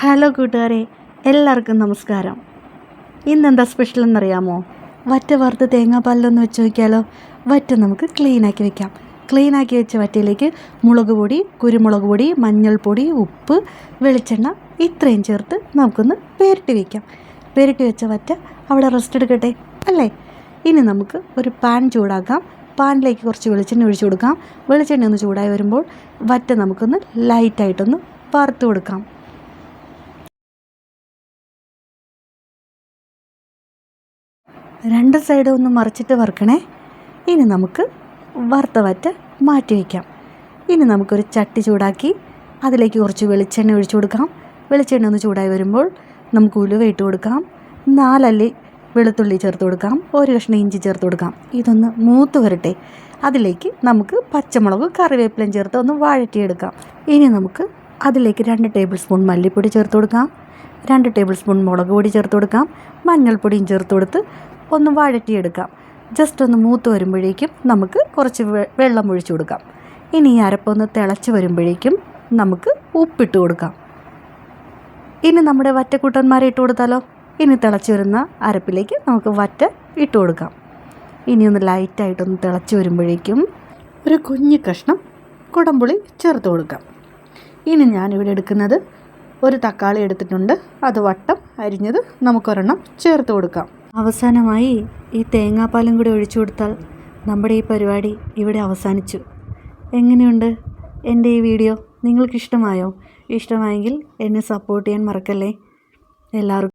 Hello കൂട്ടുകാരെ, എല്ലാവർക്കും നമസ്കാരം. ഇന്നെന്താ സ്പെഷ്യൽ എന്നറിയാമോ? വറ്റ വറുത്ത് തേങ്ങാപ്പാലിലൊന്ന് വെച്ച് നോക്കിയാലോ? വറ്റ നമുക്ക് ക്ലീനാക്കി വെക്കാം. ക്ലീനാക്കി വെച്ച വറ്റയിലേക്ക് മുളക് പൊടി, കുരുമുളക് പൊടി, മഞ്ഞൾപ്പൊടി, ഉപ്പ്, വെളിച്ചെണ്ണ ഇത്രയും ചേർത്ത് നമുക്കൊന്ന് പുരട്ടി വയ്ക്കാം. പുരട്ടി വെച്ച വറ്റ അവിടെ റെസ്റ്റ് എടുക്കട്ടെ അല്ലേ? ഇനി നമുക്ക് ഒരു പാൻ ചൂടാക്കാം. പാനിലേക്ക് കുറച്ച് വെളിച്ചെണ്ണ ഒഴിച്ചു കൊടുക്കാം. വെളിച്ചെണ്ണ ഒന്ന് ചൂടായി വരുമ്പോൾ വറ്റ നമുക്കൊന്ന് ലൈറ്റായിട്ടൊന്ന് വറുത്ത് കൊടുക്കാം. രണ്ട് സൈഡും ഒന്ന് മറിച്ചിട്ട് വറുക്കണേ. ഇനി നമുക്ക് വറുത്ത വറ്റ മാറ്റി വയ്ക്കാം. ഇനി നമുക്കൊരു ചട്ടി ചൂടാക്കി അതിലേക്ക് കുറച്ച് വെളിച്ചെണ്ണ ഒഴിച്ചു കൊടുക്കാം. വെളിച്ചെണ്ണ ഒന്ന് ചൂടായി വരുമ്പോൾ നമുക്ക് ഉലുവ ഇട്ട് കൊടുക്കാം. 4 അല്ലി വെളുത്തുള്ളി ചേർത്ത് കൊടുക്കാം. 1 കഷ്ണം ഇഞ്ചി ചേർത്ത് കൊടുക്കാം. ഇതൊന്ന് മൂത്ത് വരട്ടെ. അതിലേക്ക് നമുക്ക് പച്ചമുളക്, കറിവേപ്പിലയും ചേർത്ത് ഒന്ന് വഴറ്റിയെടുക്കാം. ഇനി നമുക്ക് അതിലേക്ക് 2 ടേബിൾ സ്പൂൺ മല്ലിപ്പൊടി ചേർത്ത് കൊടുക്കാം. 2 ടേബിൾ സ്പൂൺ മുളക് പൊടി ചേർത്ത് കൊടുക്കാം. മഞ്ഞൾപ്പൊടിയും ചേർത്ത് കൊടുത്ത് ഒന്ന് വഴറ്റിയെടുക്കാം. ജസ്റ്റ് ഒന്ന് മൂത്ത് വരുമ്പോഴേക്കും നമുക്ക് കുറച്ച് വെള്ളം ഒഴിച്ചു കൊടുക്കാം. ഇനി ഈ അരപ്പൊന്ന് തിളച്ച് വരുമ്പോഴേക്കും നമുക്ക് ഉപ്പിട്ട് കൊടുക്കാം. ഇനി നമ്മുടെ വറ്റക്കൂട്ടന്മാരെ ഇട്ട് കൊടുത്താലോ? ഇനി തിളച്ച് വരുന്ന അരപ്പിലേക്ക് നമുക്ക് വറ്റ ഇട്ട് കൊടുക്കാം. ഇനി ഒന്ന് ലൈറ്റായിട്ടൊന്ന് തിളച്ച് വരുമ്പോഴേക്കും ഒരു കുഞ്ഞു കഷ്ണം കുടംപുളി ചേർത്ത് കൊടുക്കാം. ഇനി ഞാനിവിടെ എടുക്കുന്നത് ഒരു തക്കാളി എടുത്തിട്ടുണ്ട്. അത് വട്ടം അരിഞ്ഞത് നമുക്കൊരെണ്ണം ചേർത്ത് കൊടുക്കാം. അവസാനമായി ഈ തേങ്ങാപ്പാലും കൂടി ഒഴിച്ചു കൊടുത്താൽ നമ്മുടെ ഈ പരിപാടി ഇവിടെ അവസാനിച്ചു. എങ്ങനെയുണ്ട് എൻ്റെ ഈ വീഡിയോ? നിങ്ങൾക്ക് ഇഷ്ടമായോ? ഇഷ്ടമായെങ്കിൽ എന്നെ സപ്പോർട്ട് ചെയ്യാൻ മറക്കല്ലേ. എല്ലാവർക്കും